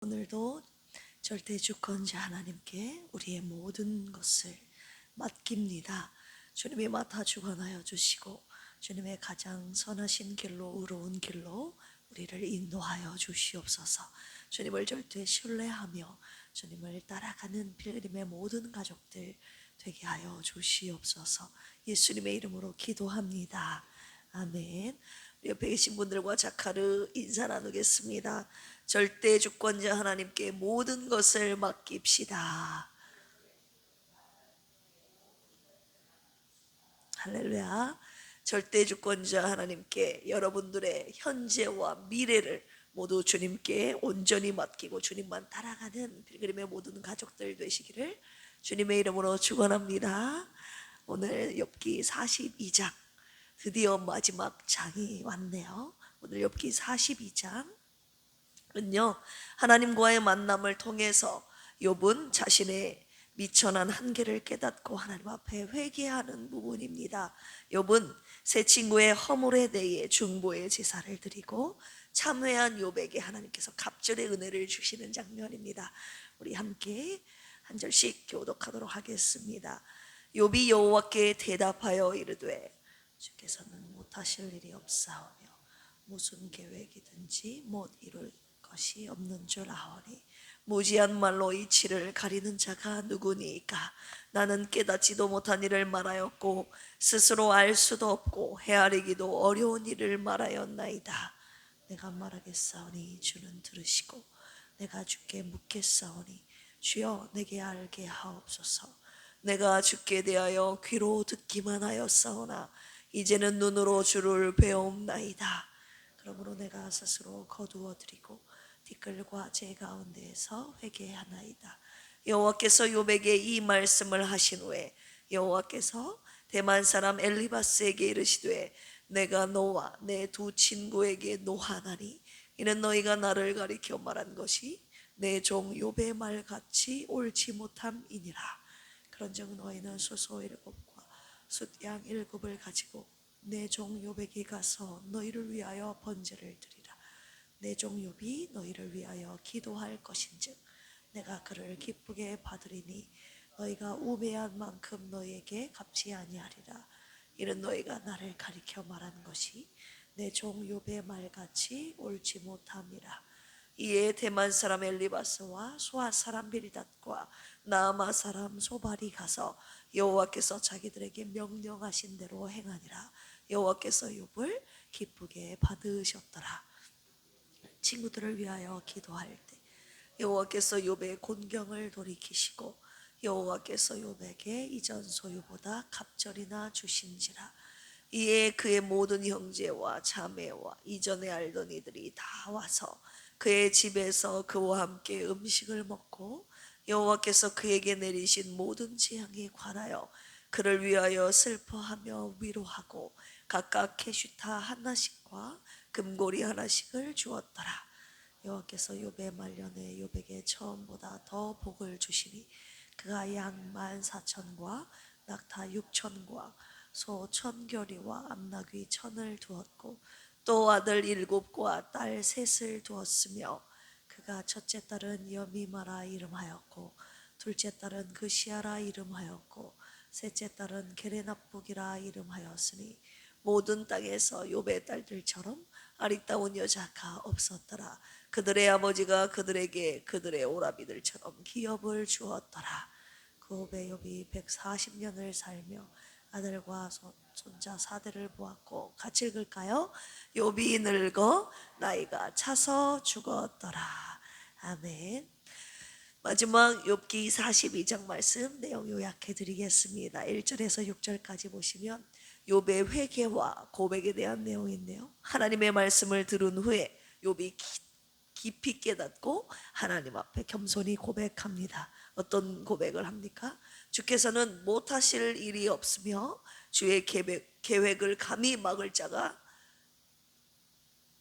오늘도 절대주권자 하나님께 우리의 모든 것을 맡깁니다. 주님이 맡아 주관하여 주시고 주님의 가장 선하신 길로, 의로운 길로 우리를 인도하여 주시옵소서. 주님을 절대 신뢰하며 주님을 따라가는 필그림의 모든 가족들 되게 하여 주시옵소서. 예수님의 이름으로 기도합니다. 아멘. 우리 옆에 계신 분들과 자카르 인사 나누겠습니다. 절대 주권자 하나님께 모든 것을 맡깁시다. 할렐루야. 절대 주권자 하나님께 여러분들의 현재와 미래를 모두 주님께 온전히 맡기고 주님만 따라가는 필그림의 모든 가족들 되시기를 주님의 이름으로 축원합니다. 오늘 욥기 42장 드디어 마지막 장이 왔네요. 오늘 욥기 42장 은요, 하나님과의 만남을 통해서 욥은 자신의 미천한 한계를 깨닫고 하나님 앞에 회개하는 부분입니다. 욥은 새 친구의 허물에 대해 중보의 제사를 드리고 참회한 욥에게 하나님께서 갑절의 은혜를 주시는 장면입니다. 우리 함께 한 절씩 교독하도록 하겠습니다. 욥이 여호와께 대답하여 이르되 주께서는 못하실 일이 없사오며 무슨 계획이든지 못 이룰 것이 없는 줄 아오니 무지한 말로 이치를 가리는 자가 누구니까. 나는 깨닫지도 못한 일을 말하였고 스스로 알 수도 없고 헤아리기도 어려운 일을 말하였나이다. 내가 말하겠사오니 주는 들으시고 내가 주께 묻겠사오니 주여 내게 알게 하옵소서. 내가 주께 대하여 귀로 듣기만 하였사오나 이제는 눈으로 주를 배움나이다. 그러므로 내가 스스로 거두어 드리고 티끌과 제 가운데에서 회개하나이다. 여호와께서 욥에게 이 말씀을 하신 후에 여호와께서 대만 사람 엘리바스에게 이르시되 내가 너와 내 두 친구에게 노하나니 이는 너희가 나를 가리켜 말한 것이 내 종 욥의 말같이 옳지 못함이니라. 그런즉 너희는 수소 7과 숫양 7을 가지고 내 종 욥에게 가서 너희를 위하여 번제를 드리라. 내 종 욥이 너희를 위하여 기도할 것인즉 내가 그를 기쁘게 받으리니 너희가 우매한 만큼 너희에게 갚지 아니하리라. 이는 너희가 나를 가리켜 말한 것이 내 종 욥의 말같이 옳지 못함이라. 이에 대만 사람 엘리바스와 소아 사람 빌닷과 나아마 사람 소발이 가서 여호와께서 자기들에게 명령하신 대로 행하니라. 여호와께서 욥을 기쁘게 받으셨더라. 친구들을 위하여 기도할 때 여호와께서 욥의 곤경을 돌이키시고 여호와께서 욥에게 이전 소유보다 갑절이나 주신지라. 이에 그의 모든 형제와 자매와 이전에 알던 이들이 다 와서 그의 집에서 그와 함께 음식을 먹고 여호와께서 그에게 내리신 모든 재앙에 관하여 그를 위하여 슬퍼하며 위로하고 각각 캐슈타 하나씩과 금고리 하나씩을 주었더라. 여호와께서 욥의 말년에 욥에게 처음보다 더 복을 주시니 그가 양 14,000과 낙타 6,000과 소 1,000겨리와 암나귀 1,000을 두었고 또 아들 7과 딸 3을 두었으며 그가 첫째 딸은 여미마라 이름하였고 둘째 딸은 그시아라 이름하였고 셋째 딸은 게레납복이라 이름하였으니 모든 땅에서 욥의 딸들처럼 아리따운 여자가 없었더라. 그들의 아버지가 그들에게 그들의 오라비들처럼 기업을 주었더라. 그 후에 욥이 140년을 살며 아들과 손자 4대를 보았고 같이 읽을까요? 욥이 늙어 나이가 차서 죽었더라. 아멘. 마지막 욥기 42장 말씀 내용 요약해 드리겠습니다. 1절에서 6절까지 보시면 욥의 회개와 고백에 대한 내용인데요, 하나님의 말씀을 들은 후에 욥이 깊이 깨닫고 하나님 앞에 겸손히 고백합니다. 어떤 고백을 합니까? 주께서는 못하실 일이 없으며 주의 계획을 감히 막을 자가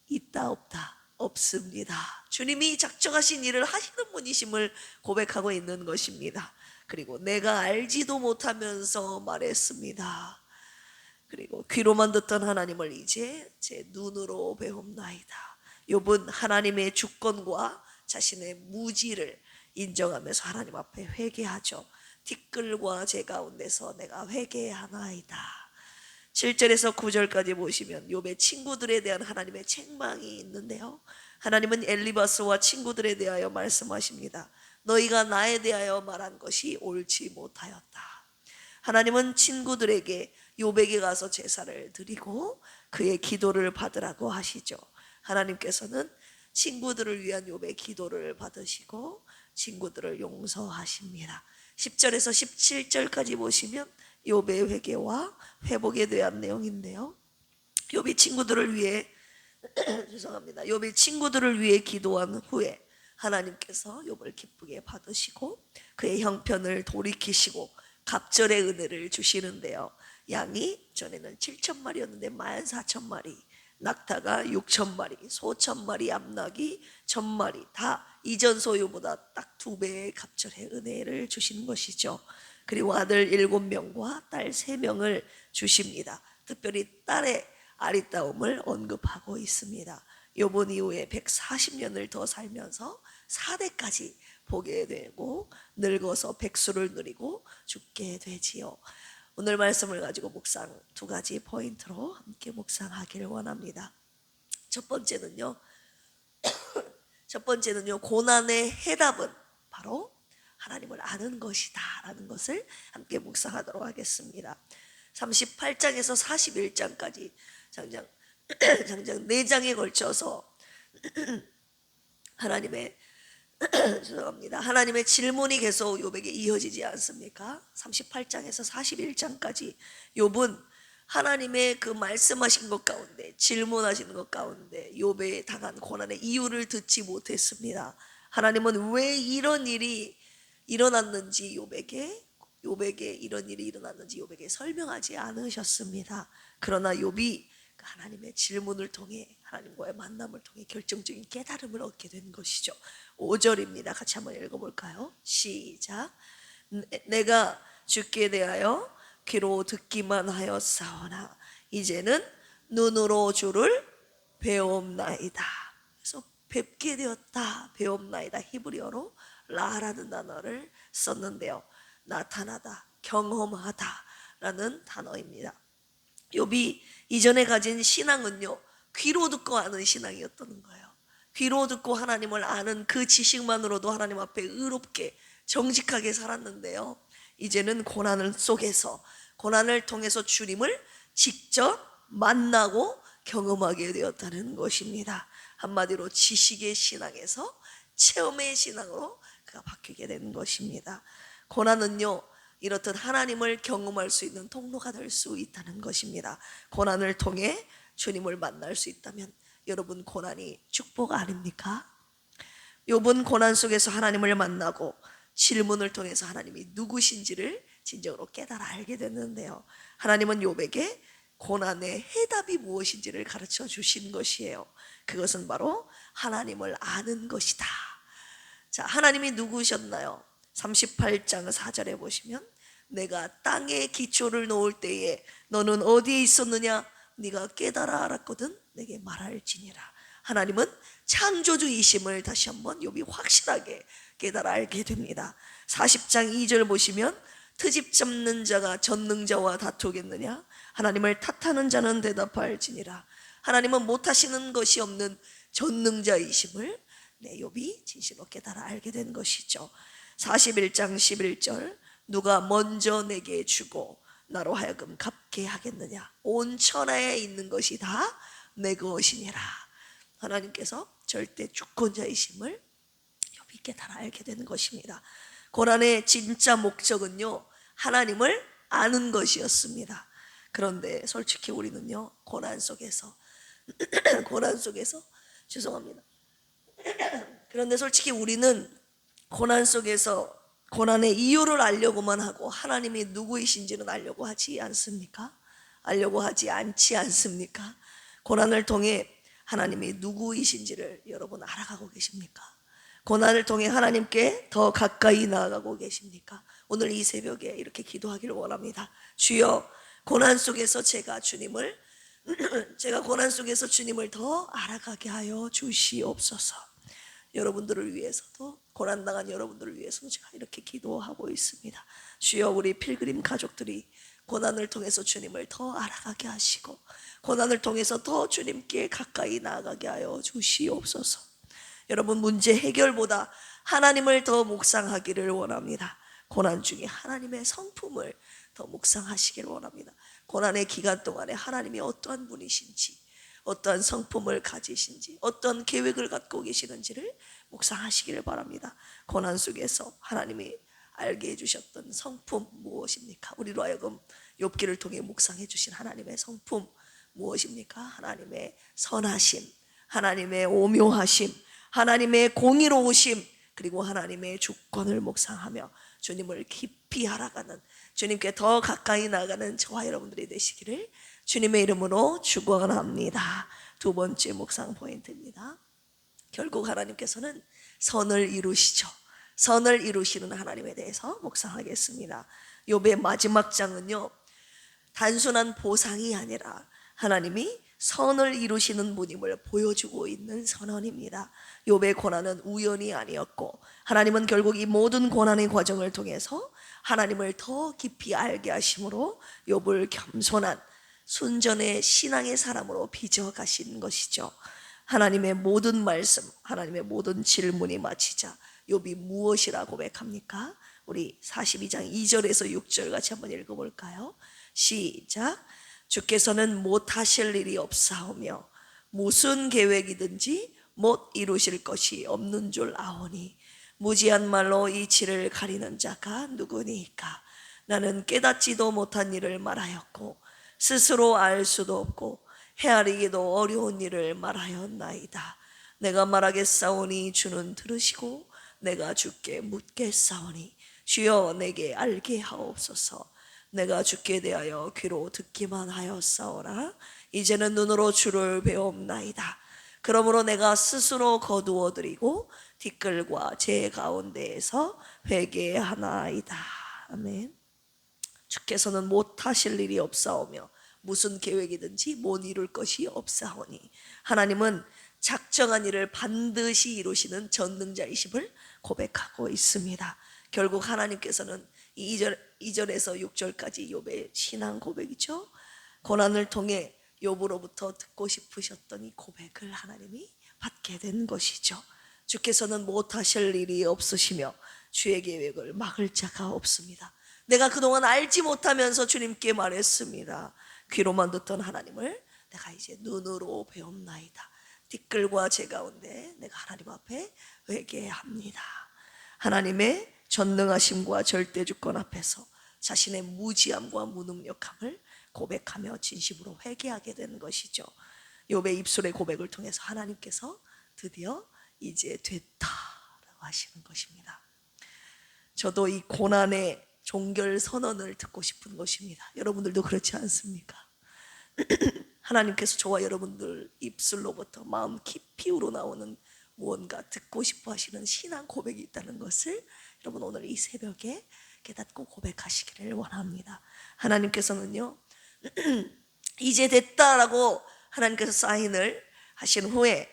있다 없다 없습니다. 주님이 작정하신 일을 하시는 분이심을 고백하고 있는 것입니다. 그리고 내가 알지도 못하면서 말했습니다. 그리고 귀로만 듣던 하나님을 이제 제 눈으로 배웁나이다. 욥은 하나님의 주권과 자신의 무지를 인정하면서 하나님 앞에 회개하죠. 티끌과 제 가운데서 내가 회개하나이다. 7절에서 9절까지 보시면 욥의 친구들에 대한 하나님의 책망이 있는데요, 하나님은 엘리바스와 친구들에 대하여 말씀하십니다. 너희가 나에 대하여 말한 것이 옳지 못하였다. 하나님은 친구들에게 욥에게 가서 제사를 드리고 그의 기도를 받으라고 하시죠. 하나님께서는 친구들을 위한 욥의 기도를 받으시고 친구들을 용서하십니다. 10절에서 17절까지 보시면 욥의 회개와 회복에 대한 내용인데요, 욥이 친구들을 위해 죄송합니다. 욥이 친구들을 위해 기도한 후에 하나님께서 욥을 기쁘게 받으시고 그의 형편을 돌이키시고 갑절의 은혜를 주시는데요, 양이 전에는 7,000마리였는데 14,000마리, 낙타가 6,000마리, 소 1,000마리, 암낙이 1,000마리, 다 이전 소유보다 딱 2배의 갑절의 은혜를 주시는 것이죠. 그리고 아들 7명과 딸 3명을 주십니다. 특별히 딸의 아리따움을 언급하고 있습니다. 욥은 이후에 140년을 더 살면서 4대까지 보게 되고 늙어서 백수를 누리고 죽게 되지요. 오늘 말씀을 가지고 묵상 2가지 포인트로 함께 묵상하기를 원합니다. 첫 번째는요, 고난의 해답은 바로 하나님을 아는 것이다 라는 것을 함께 묵상하도록 하겠습니다. 38장에서 41장까지 장장 4장에 걸쳐서 하나님의 죄송합니다. 하나님의 질문이 계속 욥에게 이어지지 않습니까? 38장에서 41장까지 욥은 하나님의 그 말씀하신 것 가운데, 질문하시는 것 가운데 욥에 당한 고난의 이유를 듣지 못했습니다. 하나님은 왜 이런 일이 일어났는지 욥에게 이런 일이 일어났는지 욥에게 설명하지 않으셨습니다. 그러나 욥이 하나님의 질문을 통해, 하나님과의 만남을 통해 결정적인 깨달음을 얻게 된 것이죠. 5절입니다. 같이 한번 읽어볼까요? 시작. 내가 주께 대하여 귀로 듣기만 하였사오나 이제는 눈으로 주를 배옵나이다. 그래서 뵙게 되었다, 배옵나이다, 히브리어로 라라는 단어를 썼는데요, 나타나다, 경험하다 라는 단어입니다. 욥이 이전에 가진 신앙은요, 귀로 듣고 아는 신앙이었던 거예요. 귀로 듣고 하나님을 아는 그 지식만으로도 하나님 앞에 의롭게 정직하게 살았는데요, 이제는 고난을 속에서, 고난을 통해서 주님을 직접 만나고 경험하게 되었다는 것입니다. 한마디로 지식의 신앙에서 체험의 신앙으로 그가 바뀌게 된 것입니다. 고난은요, 이렇듯 하나님을 경험할 수 있는 통로가 될 수 있다는 것입니다. 고난을 통해 주님을 만날 수 있다면 여러분, 고난이 축복 아닙니까? 욥은 고난 속에서 하나님을 만나고 질문을 통해서 하나님이 누구신지를 진정으로 깨달아 알게 됐는데요, 하나님은 욥에게 고난의 해답이 무엇인지를 가르쳐 주신 것이에요. 그것은 바로 하나님을 아는 것이다. 자, 하나님이 누구셨나요? 38장 4절에 보시면 내가 땅에 기초를 놓을 때에 너는 어디에 있었느냐? 네가 깨달아 알았거든 내게 말할지니라. 하나님은 창조주이심을 다시 한번 욥이 확실하게 깨달아 알게 됩니다. 40장 2절 보시면 트집 잡는 자가 전능자와 다투겠느냐? 하나님을 탓하는 자는 대답할지니라. 하나님은 못하시는 것이 없는 전능자이심을 욥이 진실로 깨달아 알게 된 것이죠. 41장 11절 누가 먼저 내게 주고 나로 하여금 갚게 하겠느냐? 온 천하에 있는 것이 다 내 것이니라. 하나님께서 절대 주권자이심을 욥이 깨달아 알게 되는 것입니다. 고난의 진짜 목적은요, 하나님을 아는 것이었습니다. 그런데 솔직히 우리는요, 고난 속에서 죄송합니다. 그런데 솔직히 우리는 고난 속에서 고난의 이유를 알려고만 하고 하나님이 누구이신지는 알려고 하지 않습니까? 알려고 하지 않지 않습니까? 고난을 통해 하나님이 누구이신지를 여러분 알아가고 계십니까? 고난을 통해 하나님께 더 가까이 나아가고 계십니까? 오늘 이 새벽에 이렇게 기도하기를 원합니다. 주여, 고난 속에서 제가 고난 속에서 주님을 더 알아가게 하여 주시옵소서. 여러분들을 위해서도, 고난당한 여러분들을 위해서도 제가 이렇게 기도하고 있습니다. 주여, 우리 필그림 가족들이 고난을 통해서 주님을 더 알아가게 하시고 고난을 통해서 더 주님께 가까이 나아가게 하여 주시옵소서. 여러분, 문제 해결보다 하나님을 더 묵상하기를 원합니다. 고난 중에 하나님의 성품을 더 묵상하시기를 원합니다. 고난의 기간 동안에 하나님이 어떠한 분이신지, 어떠한 성품을 가지신지, 어떤 계획을 갖고 계시는지를 묵상하시기를 바랍니다. 고난 속에서 하나님이 알게 해주셨던 성품 무엇입니까? 우리로 하여금 욥기를 통해 묵상해 주신 하나님의 성품 무엇입니까? 하나님의 선하심, 하나님의 오묘하심, 하나님의 공의로우심, 그리고 하나님의 주권을 묵상하며 주님을 깊이 알아가는, 주님께 더 가까이 나가는 저와 여러분들이 되시기를 주님의 이름으로 축원합니다. 두 번째 묵상 포인트입니다. 결국 하나님께서는 선을 이루시죠. 선을 이루시는 하나님에 대해서 묵상하겠습니다. 욥의 마지막 장은요, 단순한 보상이 아니라 하나님이 선을 이루시는 분임을 보여주고 있는 선언입니다. 욥의 고난은 우연이 아니었고 하나님은 결국 이 모든 고난의 과정을 통해서 하나님을 더 깊이 알게 하심으로 욥을 겸손한 순전의 신앙의 사람으로 빚어가신 것이죠. 하나님의 모든 말씀, 하나님의 모든 질문이 마치자 욥이 무엇이라 고백합니까? 우리 42장 2절에서 6절 같이 한번 읽어볼까요? 시작. 주께서는 못하실 일이 없사오며 무슨 계획이든지 못 이루실 것이 없는 줄 아오니 무지한 말로 이치를 가리는 자가 누구니까? 나는 깨닫지도 못한 일을 말하였고 스스로 알 수도 없고 헤아리기도 어려운 일을 말하였나이다. 내가 말하겠사오니 주는 들으시고 내가 주께 묻겠사오니 주여 내게 알게 하옵소서. 내가 주께 대하여 귀로 듣기만 하였사오나 이제는 눈으로 주를 배옵나이다. 그러므로 내가 스스로 거두어 드리고 티끌과 제 가운데에서 회개하나이다. 아멘. 주께서는 못하실 일이 없사오며 무슨 계획이든지 못 이룰 것이 없사오니 하나님은 작정한 일을 반드시 이루시는 전능자이심을 고백하고 있습니다. 결국 하나님께서는 2절에서 6절까지 욥의 신앙 고백이죠. 고난을 통해 욥으로부터 듣고 싶으셨던 이 고백을 하나님이 받게 된 것이죠. 주께서는 못하실 일이 없으시며 주의 계획을 막을 자가 없습니다. 내가 그동안 알지 못하면서 주님께 말했습니다. 귀로만 듣던 하나님을 내가 이제 눈으로 배움나이다. 티끌과 제 가운데 내가 하나님 앞에 회개합니다. 하나님의 전능하심과 절대주권 앞에서 자신의 무지함과 무능력함을 고백하며 진심으로 회개하게 되는 것이죠. 욥의 입술의 고백을 통해서 하나님께서 드디어 이제 됐다라고 하시는 것입니다. 저도 이 고난의 종결 선언을 듣고 싶은 것입니다. 여러분들도 그렇지 않습니까? 하나님께서 저와 여러분들 입술로부터 마음 깊이 우러나오는 무언가 듣고 싶어 하시는 신앙 고백이 있다는 것을 여러분 오늘 이 새벽에 깨닫고 고백하시기를 원합니다. 하나님께서는요 이제 됐다라고 하나님께서 사인을 하신 후에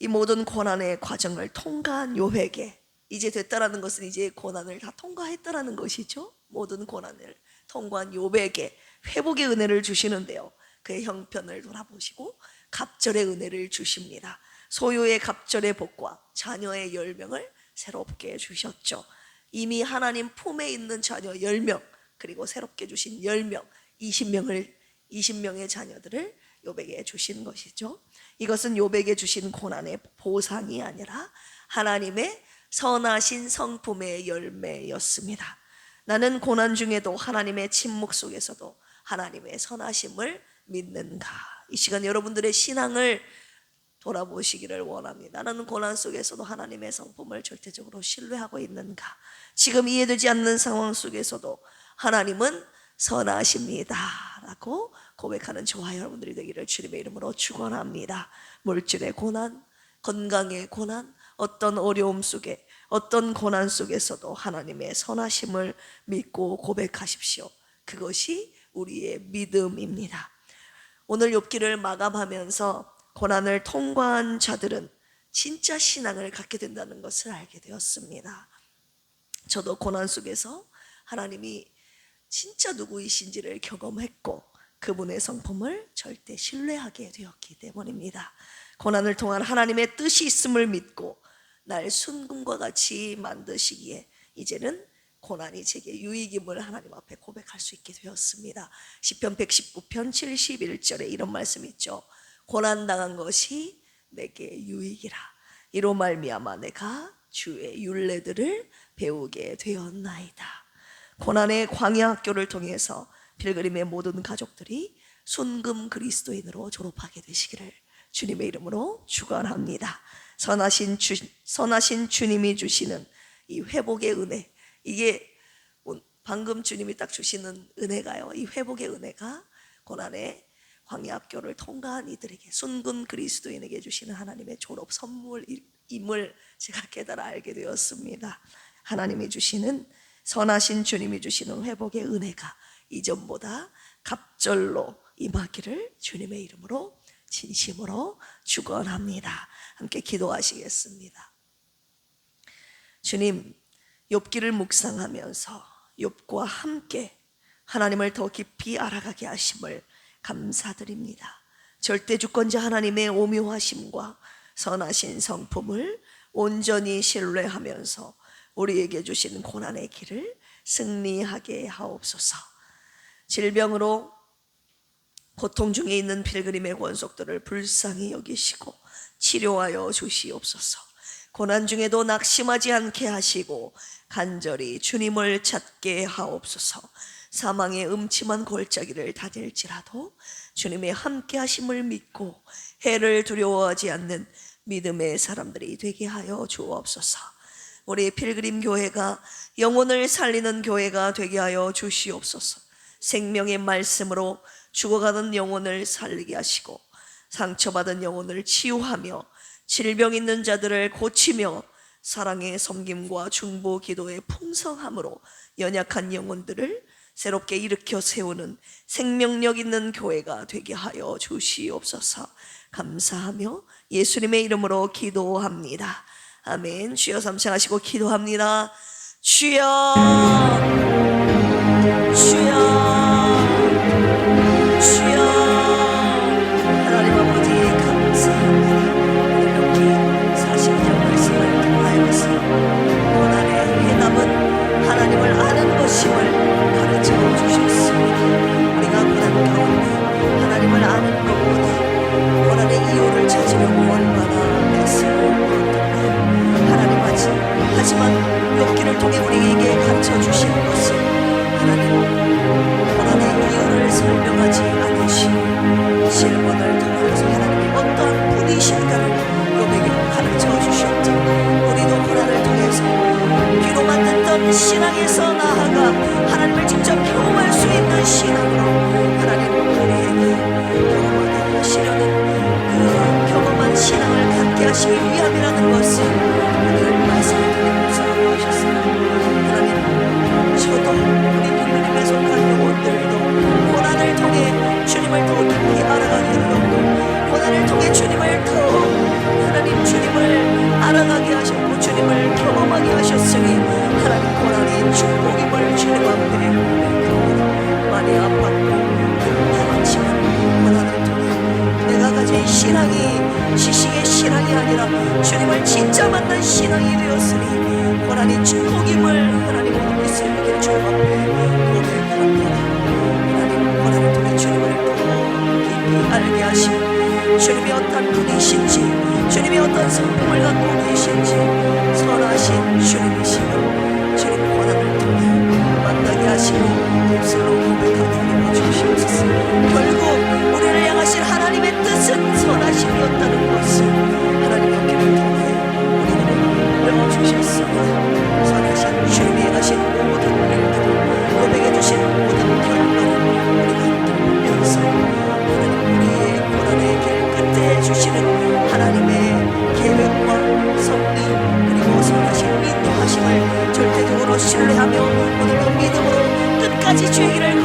이 모든 고난의 과정을 통과한 욥에게, 이제 됐다라는 것은 이제 고난을 다 통과했다라는 것이죠. 모든 고난을 통과한 욥에게 회복의 은혜를 주시는데요, 그의 형편을 돌아보시고 갑절의 은혜를 주십니다. 소유의 갑절의 복과 자녀의 10명을 새롭게 주셨죠. 이미 하나님 품에 있는 자녀 10명, 그리고 새롭게 주신 10명, 20명의 자녀들을 욥에게 주신 것이죠. 이것은 욥에게 주신 고난의 보상이 아니라 하나님의 선하신 성품의 열매였습니다. 나는 고난 중에도 하나님의 침묵 속에서도 하나님의 선하심을 믿는가? 이 시간 여러분들의 신앙을 돌아보시기를 원합니다. 나는 고난 속에서도 하나님의 성품을 절대적으로 신뢰하고 있는가? 지금 이해되지 않는 상황 속에서도 하나님은 선하십니다 라고 고백하는 저와 여러분들이 되기를 주님의 이름으로 축원합니다. 물질의 고난, 건강의 고난, 어떤 어려움 속에, 어떤 고난 속에서도 하나님의 선하심을 믿고 고백하십시오. 그것이 우리의 믿음입니다. 오늘 욥기를 마감하면서 고난을 통과한 자들은 진짜 신앙을 갖게 된다는 것을 알게 되었습니다. 저도 고난 속에서 하나님이 진짜 누구이신지를 경험했고 그분의 성품을 절대 신뢰하게 되었기 때문입니다. 고난을 통한 하나님의 뜻이 있음을 믿고 날 순금과 같이 만드시기에 이제는 고난이 제게 유익임을 하나님 앞에 고백할 수 있게 되었습니다. 시편 119편 71절에 이런 말씀이 있죠. 고난당한 것이 내게 유익이라. 이로 말미암아 내가 주의 율례들을 배우게 되었나이다. 고난의 광야 학교를 통해서 필그림의 모든 가족들이 순금 그리스도인으로 졸업하게 되시기를 주님의 이름으로 축원합니다. 선하신 주님이 주시는 이 회복의 은혜, 이게 방금 주님이 딱 주시는 은혜가요, 이 회복의 은혜가 고난의 광야 학교를 통과한 이들에게, 순금 그리스도인에게 주시는 하나님의 졸업 선물임을 제가 깨달아 알게 되었습니다. 하나님이 주시는, 선하신 주님이 주시는 회복의 은혜가 이전보다 갑절로 임하기를 주님의 이름으로 진심으로 축원합니다. 함께 기도하시겠습니다. 주님, 욥기를 묵상하면서 욥과 함께 하나님을 더 깊이 알아가게 하심을 감사드립니다. 절대주권자 하나님의 오묘하심과 선하신 성품을 온전히 신뢰하면서 우리에게 주신 고난의 길을 승리하게 하옵소서. 질병으로 고통 중에 있는 필그림의 권속들을 불쌍히 여기시고 치료하여 주시옵소서. 고난 중에도 낙심하지 않게 하시고 간절히 주님을 찾게 하옵소서. 사망의 음침한 골짜기를 다닐지라도 주님의 함께 하심을 믿고 해를 두려워하지 않는 믿음의 사람들이 되게 하여 주옵소서. 우리 필그림 교회가 영혼을 살리는 교회가 되게 하여 주시옵소서. 생명의 말씀으로 죽어가는 영혼을 살리게 하시고 상처받은 영혼을 치유하며 질병 있는 자들을 고치며 사랑의 섬김과 중보 기도의 풍성함으로 연약한 영혼들을 새롭게 일으켜 세우는 생명력 있는 교회가 되게 하여 주시옵소서. 감사하며 예수님의 이름으로 기도합니다. 아멘. 주여 삼창하시고 기도합니다. 주여, 주여, 주여. 하나님 아버지 감사합니다. 오늘 여기 40년 말씀을 통하여서 고난의 해답은 하나님을 아는 것임을 가르쳐 주셨습니다. 우리가 고난 가운데 하나님을 아는 것보다 고난의 이유를 찾으려고 얼마나 애쓰고 물었던가. 하나님 하지만 욥기를 통해 우리에게 가르쳐 주신 것은 하나님 고난의 이유를 설명하지 않으시고 실문을 통해서 하나님이 어떠한 분이신가를 욥에게 가르쳐 주셨죠. 우리도 고난을 통해서 귀로만 듣던 신앙에서 나아가 하나님을 직접 경험할 수 있는 신앙으로 하나님 우리에게 경험하게 하시려는 그 경험한 신앙을 갖게 하시기 위함이라는 것을 오늘 말씀을 통해 묵상하셨습니다. 하나님, 저도 우리 필그림에 속한 영혼들도 고난을 통해 주님을 더 깊이 알아가게 하였고 고난을 통해 주님을 더 하나님 주님을 알아가게 하셨고 주님을 경험하게 하셨으니 하나님 고난이 축복임을 주님 앞에 고백합니다. 많이 아팠고 힘들었지만 고난을 통해 내가 가진 신앙이 지식의 신앙이 아니라 주님을 진짜 만난 신앙이 되었으니 고난이 축복임을 하나님 오늘 이 새벽에 주님 앞에 고백합니다. 하나님 고난을 통해 주님을 더 깊이 알게 하시고 주님이 어떤 분이신지 주님이 어떤 성품을 갖고 계신지 선하신 주님이시며 주님 고난을 통해 만나게 하시고 입술로 고백하게 하여 주시옵소서. 결국 우리를 향하신 하나님의 뜻은 선하심이었다는 것을 하나님 욥기를 통해 우리는 배워주셨습니다. 선하신 주님이 행하신 모든 일들을 욥에게 주신 모든 결과를 우리가 함께 보면서 하나님 우리의 고난의 길 끝에 주시는 하나님의 계획과 섭리 그리고 선하신 인도하심을 절대적으로 신뢰하며 오늘도 믿음으로 끝까지 주의 길을